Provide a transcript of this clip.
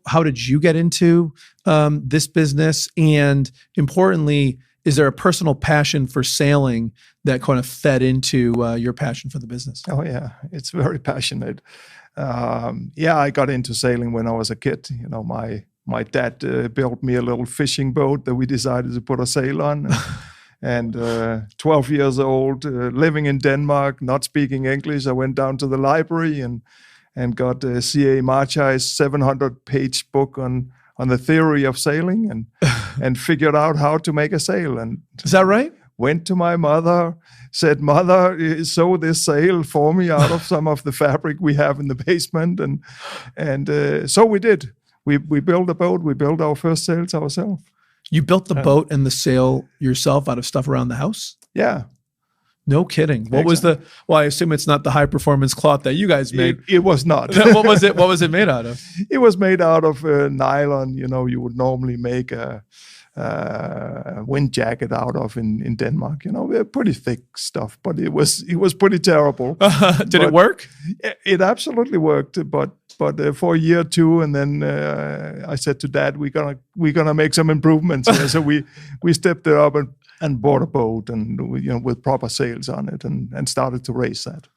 how did you get into this business? And importantly, is there a personal passion for sailing that kind of fed into your passion for the business? Oh yeah, it's very passionate. I got into sailing when I was a kid. You know, my dad built me a little fishing boat that we decided to put a sail on. And 12 years old, living in Denmark, not speaking English, I went down to the library and got C.A. Marchai's 700-page book on the theory of sailing and figured out how to make a sail. And is that right? Went to my mother, said, "Mother, sew this sail for me out of some of the fabric we have in the basement." And so we did. We built a boat. We built our first sails ourselves. You built the boat and the sail yourself out of stuff around the house? Yeah. No kidding. What was well, I assume it's not the high performance cloth that you guys make. It was not. What was it made out of? It was made out of nylon. You know, you would normally make a wind jacket out of in Denmark. You know, pretty thick stuff, but it was pretty terrible. Did it work? It absolutely worked, but for a year or two, and then I said to Dad, we're gonna make some improvements here. So we stepped it up and bought a boat, and with proper sails on it, and started to race that.